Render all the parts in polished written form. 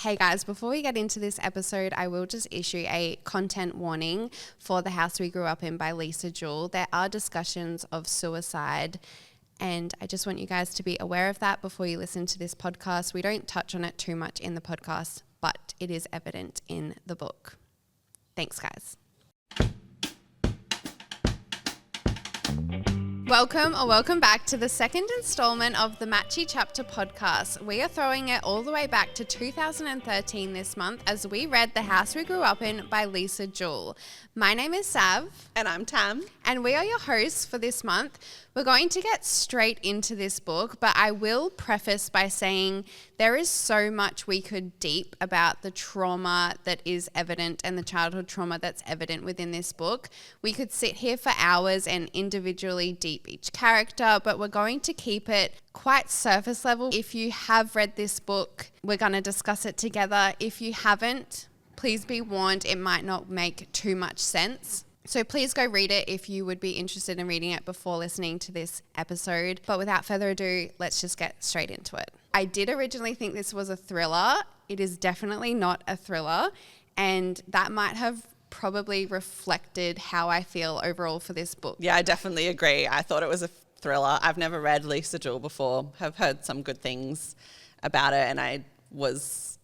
Hey guys, before we get into this episode, I will just issue a content warning for The House We Grew Up In by Lisa Jewell. There are discussions of suicide, and I just want you guys to be aware of that before you listen to this podcast. We don't touch on it too much in the podcast, but it is evident in the book. Thanks, guys. Welcome back to the second installment of the Matchy Chapter podcast. We are throwing it all the way back to 2013 this month as we read The House We Grew Up In by Lisa Jewell. My name is Sav. And I'm Tam. And we are your hosts for this month. We're going to get straight into this book, but I will preface by saying there is so much we could deep about the trauma that is evident and the childhood trauma that's evident within this book. We could sit here for hours and individually deep each character, but we're going to keep it quite surface level. If you have read this book, we're going to discuss it together. If you haven't, please be warned, it might not make too much sense. So please go read it if you would be interested in reading it before listening to this episode. But without further ado, let's just get straight into it. I did originally think this was a thriller. It is definitely not a thriller. And that might have probably reflected how I feel overall for this book. Yeah, I definitely agree. I thought it was a thriller. I've never read Lisa Jewell before. Have heard some good things about it. And I was,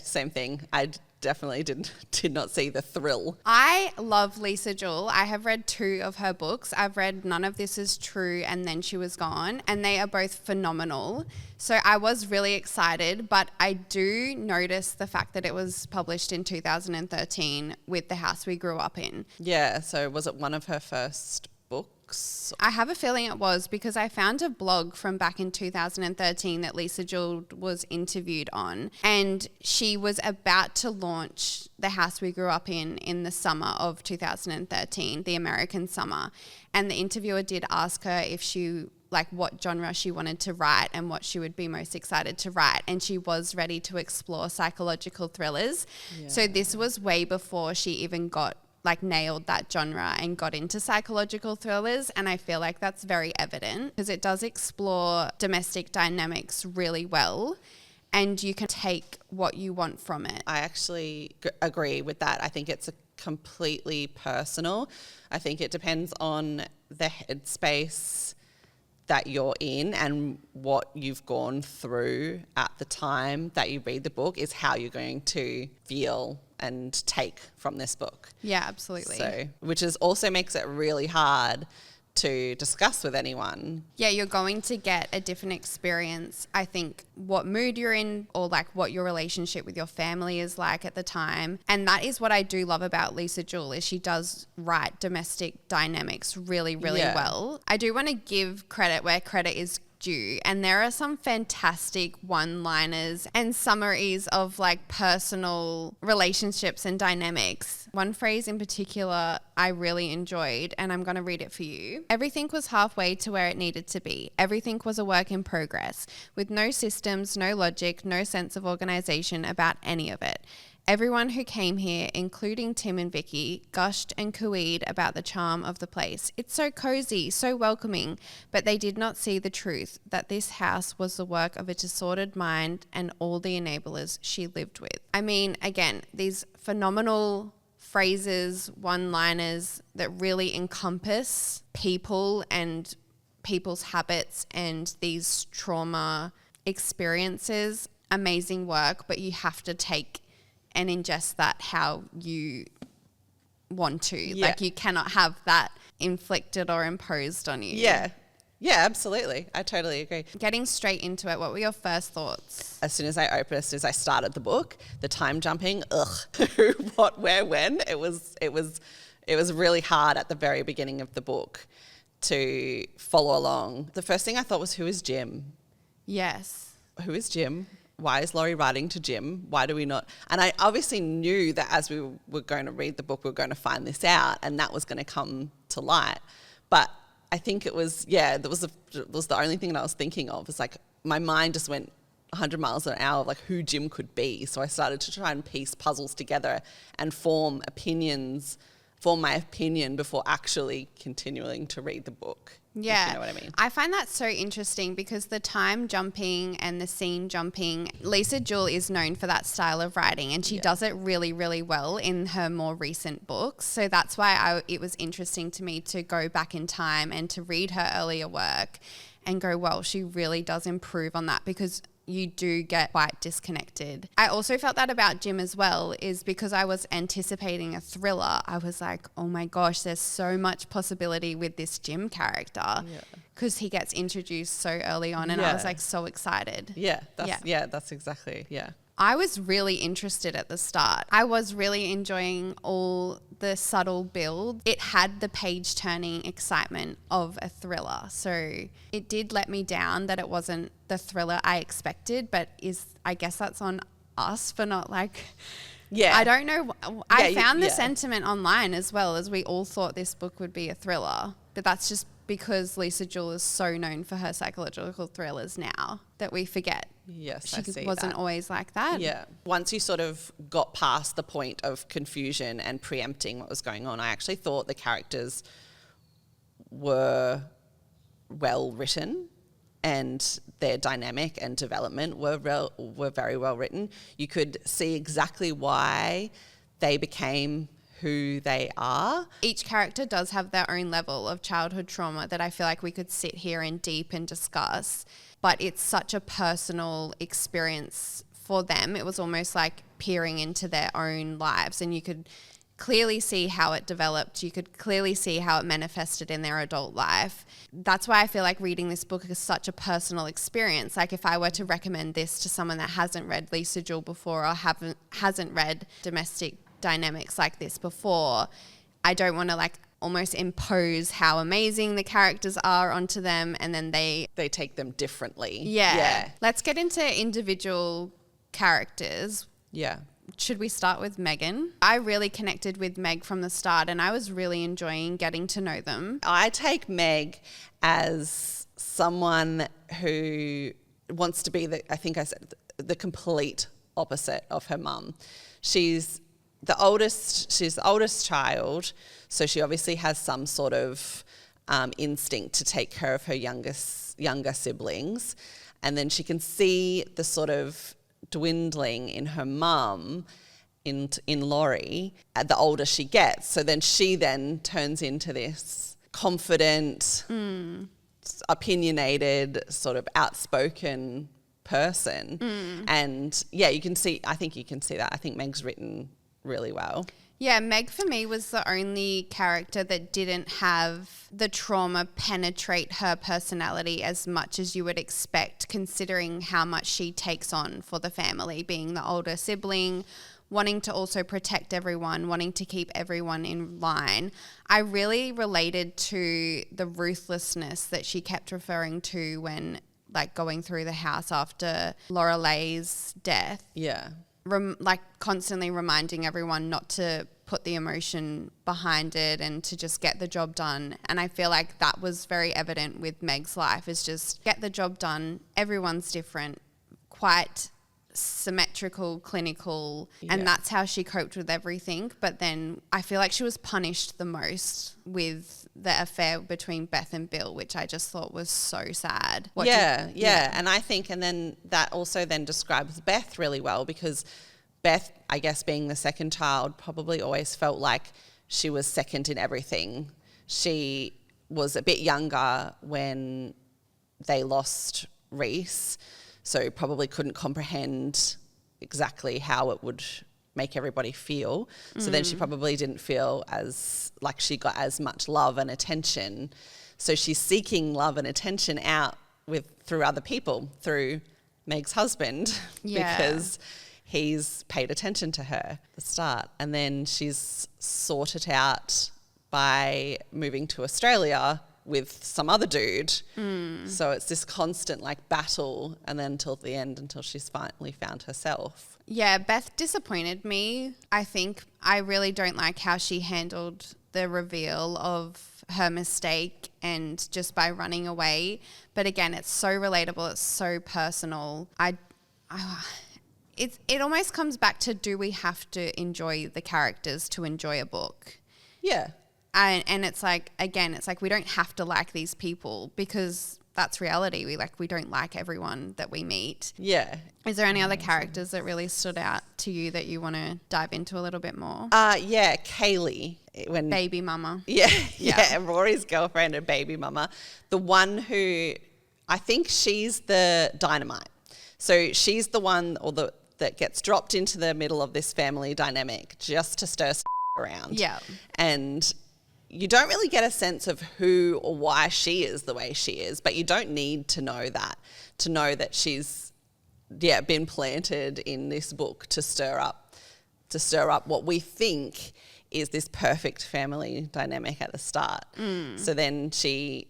same thing. I definitely did not see the thrill. I love Lisa Jewell. I have read 2 of her books. I've read None of This Is True and Then She Was Gone, and they are both phenomenal. So I was really excited, but I do notice the fact that it was published in 2013 with The House We Grew Up In. Yeah, so was it one of her first books? I have a feeling it was, because I found a blog from back in 2013 that Lisa Jewell was interviewed on, and she was about to launch The House We Grew Up In the summer of 2013, the American summer. And the interviewer did ask her if she, what genre she wanted to write and what she would be most excited to write. And she was ready to explore psychological thrillers. Yeah. So this was way before she even nailed that genre and got into psychological thrillers. And I feel like that's very evident because it does explore domestic dynamics really well, and you can take what you want from it. I actually agree with that. I think it's completely personal. I think it depends on the headspace that you're in and what you've gone through at the time that you read the book is how you're going to feel and take from this book. Yeah, absolutely. So, which also makes it really hard to discuss with anyone. Yeah, you're going to get a different experience. I think what mood you're in, or what your relationship with your family is like at the time. And that is what I do love about Lisa Jewell, is she does write domestic dynamics really, really well. I do want to give credit where credit is due, and there are some fantastic one-liners and summaries of personal relationships and dynamics. One phrase in particular I really enjoyed, and I'm going to read it for you. Everything was halfway to where it needed to be. Everything was a work in progress, with no systems, no logic, no sense of organization about any of it. Everyone who came here, including Tim and Vicky, gushed and cooed about the charm of the place. It's so cozy, so welcoming, but they did not see the truth, that this house was the work of a disordered mind and all the enablers she lived with. I mean, again, these phenomenal phrases, one-liners that really encompass people and people's habits and these trauma experiences. Amazing work, but you have to take and ingest that how you want to. Yeah. You cannot have that inflicted or imposed on you. Yeah, absolutely. I totally agree. Getting straight into it, what were your first thoughts? As soon as I started the book, the time jumping, who, what, where, when, it was really hard at the very beginning of the book to follow along. The first thing I thought was, who is Jim? Yes. Who is Jim? Why is Laurie writing to Jim? Why do we not? And I obviously knew that as we were going to read the book, we were going to find this out, and that was going to come to light. But I think it was the only thing that I was thinking of. It's my mind just went 100 miles an hour of who Jim could be. So I started to try and piece puzzles together and form my opinion before actually continuing to read the book. Yeah. If you know what I mean. I find that so interesting because the time jumping and the scene jumping, Lisa Jewell is known for that style of writing, and she does it really, really well in her more recent books. So that's why it was interesting to me to go back in time and to read her earlier work and go, well, she really does improve on that, because you do get quite disconnected. I also felt that about Jim as well, is because I was anticipating a thriller. I was like, oh my gosh, there's so much possibility with this Jim character, because he gets introduced so early on, and I was like so excited. That's exactly, I was really interested at the start. I was really enjoying all the subtle build. It had the page-turning excitement of a thriller. So it did let me down that it wasn't the thriller I expected, but I guess that's on us for not like... Yeah. I don't know. I found the sentiment online as well, as we all thought this book would be a thriller. But that's just because Lisa Jewell is so known for her psychological thrillers now that we forget. Yes, she wasn't always like that. Yeah. Once you sort of got past the point of confusion and preempting what was going on, I actually thought the characters were well written, and their dynamic and development were very well written. You could see exactly why they became who they are. Each character does have their own level of childhood trauma that I feel like we could sit here and deep and discuss, but it's such a personal experience for them. It was almost like peering into their own lives, and you could clearly see how it developed. You could clearly see how it manifested in their adult life. That's why I feel like reading this book is such a personal experience. Like if I were to recommend this to someone that hasn't read Lisa Jewell before, or hasn't read domestic dynamics like this before, I don't want to like almost impose how amazing the characters are onto them, and then they take them differently. Let's get into individual characters. Should we start with Megan? I really connected with Meg from the start, and I was really enjoying getting to know them. I take Meg as someone who wants to be the complete opposite of her mum. She's the oldest child, so she obviously has some sort of instinct to take care of her younger siblings, and then she can see the sort of dwindling in her mum in Laurie the older she gets. So then she turns into this confident, opinionated, sort of outspoken person. And I think you can see that. I think Meg's written really well. Yeah, Meg for me was the only character that didn't have the trauma penetrate her personality as much as you would expect, considering how much she takes on for the family, being the older sibling, wanting to also protect everyone, wanting to keep everyone in line. I really related to the ruthlessness that she kept referring to when like going through the house after Lorelei's death. Yeah. Constantly reminding everyone not to put the emotion behind it and to just get the job done. And I feel like that was very evident with Meg's life, is just get the job done. Everyone's different, quite symmetrical, clinical, and that's how she coped with everything. But then I feel like she was punished the most with the affair between Beth and Bill, which I just thought was so sad. And I think, and then that also then describes Beth really well, because Beth, I guess being the second child, probably always felt like she was second in everything. She was a bit younger when they lost Reese, so probably couldn't comprehend exactly how it would make everybody feel. So then she probably didn't feel as like she got as much love and attention. So she's seeking love and attention out through other people, through Meg's husband, because he's paid attention to her at the start. And then she's sorted out by moving to Australia with some other dude. So it's this constant like battle, and then until the end, until she's finally found herself. Yeah, Beth disappointed me. I think I really don't like how she handled the reveal of her mistake and just by running away. But again, it's so relatable. It's so personal. It almost comes back to, do we have to enjoy the characters to enjoy a book? Yeah. And it's like, again, it's like we don't have to like these people because that's reality. We don't like everyone that we meet. Yeah. Is there any other characters that really stood out to you that you want to dive into a little bit more? Yeah, Kaylee. When baby mama. Yeah, Rory's girlfriend and baby mama. The one who, I think she's the dynamite. So she's the one that gets dropped into the middle of this family dynamic just to stir around. Yeah. And you don't really get a sense of who or why she is the way she is, but you don't need to know that she's been planted in this book to stir up what we think is this perfect family dynamic at the start. So then she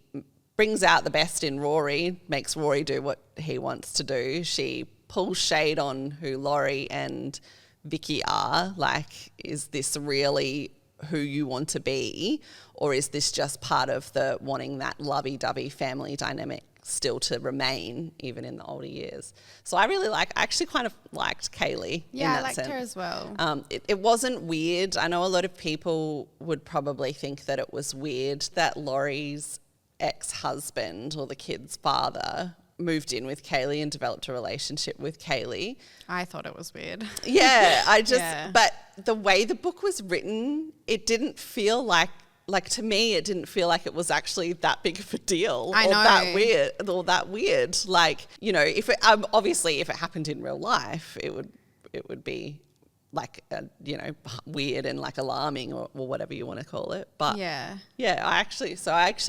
brings out the best in Rory, makes Rory do what he wants to do. She pulls shade on who Laurie and Vicky are. Like, is this really who you want to be, or is this just part of the wanting that lovey-dovey family dynamic still to remain even in the older years? So I actually kind of liked Kaylee. Yeah, in that I liked sense. her as well. It wasn't weird. I know a lot of people would probably think that it was weird that Laurie's ex-husband or the kid's father moved in with Kaylee and developed a relationship with Kaylee. I thought it was weird. Yeah, but the way the book was written, it didn't feel like to me, it didn't feel like it was actually that big of a deal. I know. That weird. Like, you know, if it happened in real life, it would be like, weird and like alarming or whatever you want to call it. But I actually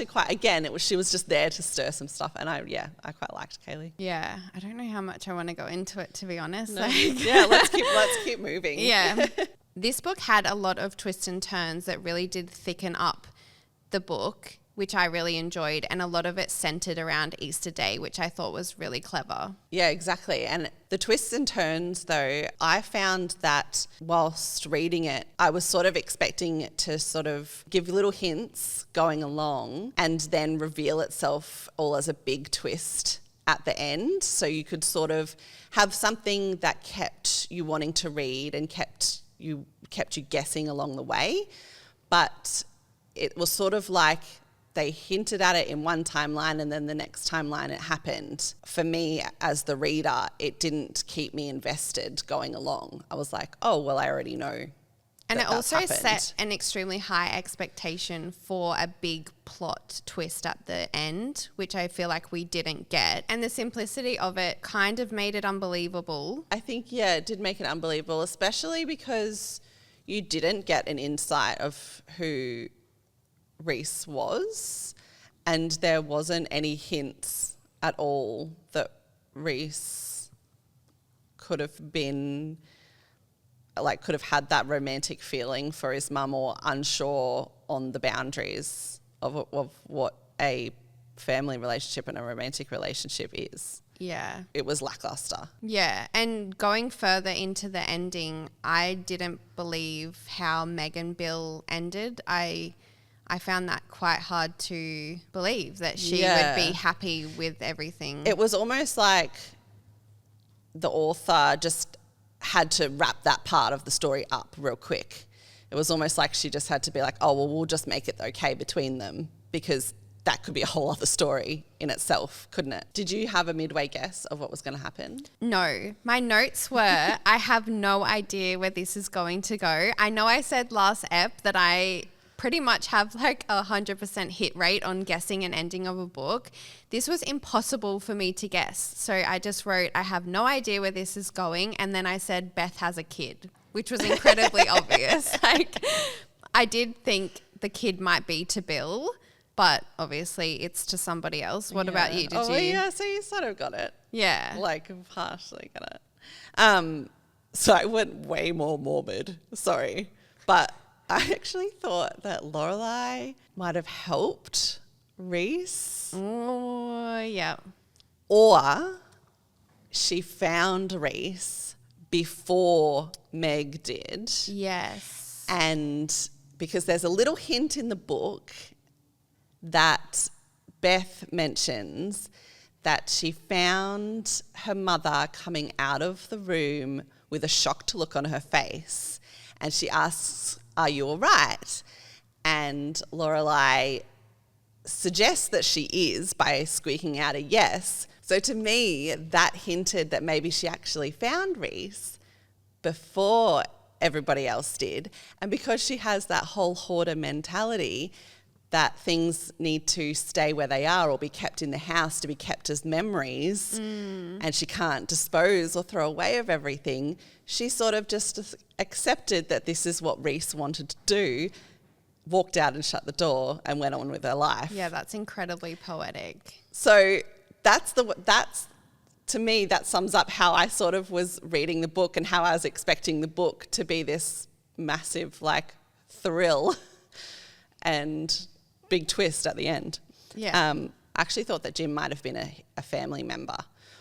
quite, again, she was just there to stir some stuff. And I quite liked Kaylee. Yeah. I don't know how much I want to go into it, to be honest. No. Yeah. Let's keep moving. Yeah. This book had a lot of twists and turns that really did thicken up the book, which I really enjoyed, and a lot of it centered around Easter Day, which I thought was really clever. Yeah, exactly. And the twists and turns, though, I found that whilst reading it, I was sort of expecting it to sort of give little hints going along and then reveal itself all as a big twist at the end. So you could sort of have something that kept you wanting to read and kept you guessing along the way. But it was sort of like they hinted at it in one timeline and then the next timeline it happened. For me, as the reader, it didn't keep me invested going along. I was like, oh, well, I already know. And it also happened. set an extremely high expectation for a big plot twist at the end, which I feel like we didn't get. And the simplicity of it kind of made it unbelievable. I think, it did make it unbelievable, especially because you didn't get an insight of who Reese was, and there wasn't any hints at all that Reese could have had that romantic feeling for his mum, or unsure on the boundaries of what a family relationship and a romantic relationship is. Yeah. It was lackluster. Yeah. And going further into the ending, I didn't believe how Meg and Bill ended. I found that quite hard to believe that she would be happy with everything. It was almost like the author just had to wrap that part of the story up real quick. It was almost like she just had to be like, oh, well, we'll just make it okay between them, because that could be a whole other story in itself, couldn't it? Did you have a midway guess of what was going to happen? No. My notes were, I have no idea where this is going to go. I know I said last ep that I pretty much have like 100% hit rate on guessing an ending of a book. This was impossible for me to guess. So I just wrote, I have no idea where this is going. And then I said, Beth has a kid, which was incredibly obvious. Like, I did think the kid might be to Bill, but obviously it's to somebody else. What about you? Did you? Yeah, so you sort of got it. Yeah. Like, partially got it. So I went way more morbid. Sorry. But I actually thought that Lorelai might have helped Reese. Oh, yeah. Or she found Reese before Meg did. Yes. And because there's a little hint in the book that Beth mentions that she found her mother coming out of the room with a shocked look on her face. And she asks, are you all right? and Lorelai suggests that she is by squeaking out a yes. So to me, that hinted that maybe she actually found Reese before everybody else did. And because she has that whole hoarder mentality that things need to stay where they are or be kept in the house to be kept as memories, and she can't dispose or throw away of everything, she sort of just accepted that this is what Reese wanted to do, walked out and shut the door and went on with her life. Yeah, that's incredibly poetic. So that's to me, that sums up how I sort of was reading the book and how I was expecting the book to be this massive like thrill and big twist at the end. Yeah. I actually thought that Jim might have been a family member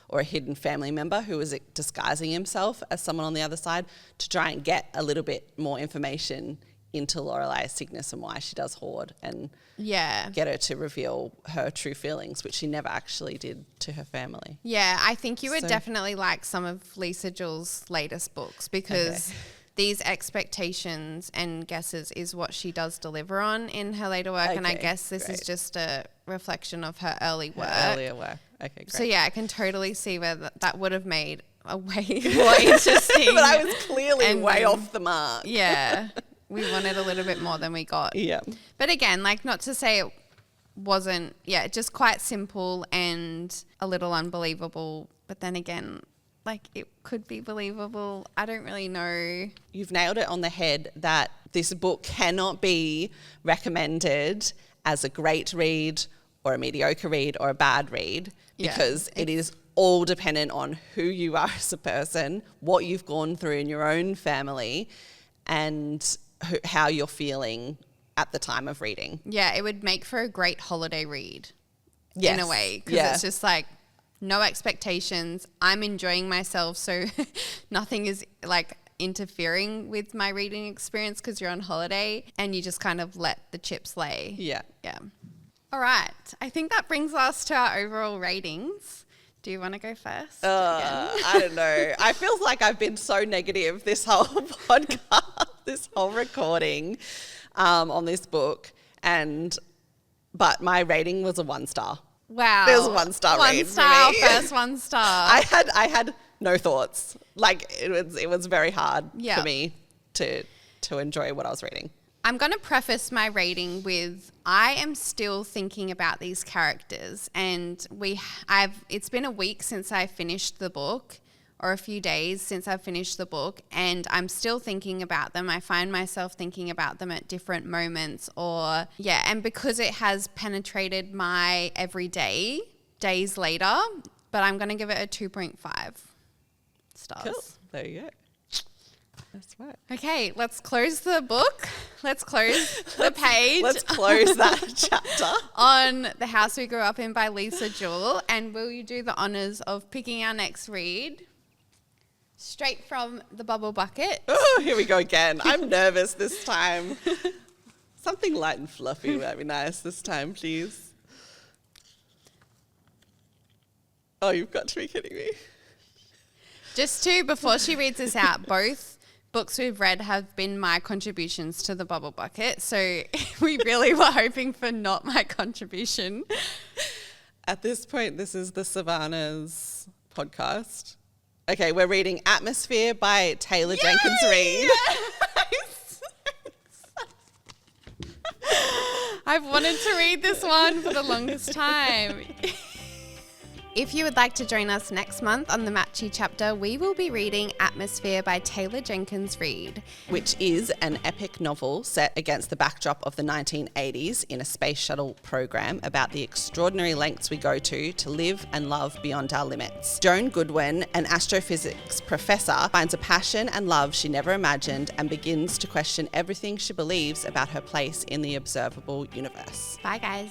or a hidden family member who was disguising himself as someone on the other side to try and get a little bit more information into Lorelai's sickness and why she does hoard and get her to reveal her true feelings, which she never actually did to her family. Yeah, I think you would definitely like some of Lisa Jewell's latest books because these expectations and guesses is what she does deliver on in her later work. And I guess this is just a reflection of her early work. Her earlier work. Okay, great. So yeah, I can totally see where that would have made a way more interesting. But I was clearly way off the mark. Yeah. We wanted a little bit more than we got. Yeah. But again, like not to say it wasn't, just quite simple and a little unbelievable. But then again, like it could be believable. I don't really know. You've nailed it on the head that this book cannot be recommended as a great read or a mediocre read or a bad read because it is all dependent on who you are as a person, what you've gone through in your own family, and how you're feeling at the time of reading. Yeah, it would make for a great holiday read in a way because it's just like no expectations. I'm enjoying myself, so nothing is like interfering with my reading experience because you're on holiday and you just kind of let the chips lay. Yeah. Yeah. All right. I think that brings us to our overall ratings. Do you want to go first? I don't know. I feel like I've been so negative this whole podcast, this whole recording on this book. But my rating was a 1 star. Wow. It was a 1 star read for me. First 1 star. I had no thoughts. Like it was very hard for me to enjoy what I was reading. I'm going to preface my rating with I am still thinking about these characters, and it's been a week since I finished the book, or a few days since I've finished the book, and I'm still thinking about them. I find myself thinking about them at different moments and because it has penetrated my everyday days later, but I'm going to give it a 2.5 stars. Cool. There you go. That's right. Okay, let's close the book. Let's close the page. Let's close that chapter. On The House We Grew Up In by Lisa Jewell. And will you do the honours of picking our next read? Straight from the bubble bucket. Oh, here we go again. I'm nervous this time. Something light and fluffy would be nice this time, please. Oh, you've got to be kidding me. Just before she reads this out, both books we've read have been my contributions to the bubble bucket. So we really were hoping for not my contribution. At this point, this is the Savannah's podcast. Okay, we're reading Atmosphere by Taylor Jenkins Reid. Yes! I've wanted to read this one for the longest time. If you would like to join us next month on the Matchy chapter, we will be reading Atmosphere by Taylor Jenkins Reid, which is an epic novel set against the backdrop of the 1980s in a space shuttle program about the extraordinary lengths we go to live and love beyond our limits. Joan Goodwin, an astrophysics professor, finds a passion and love she never imagined and begins to question everything she believes about her place in the observable universe. Bye, guys.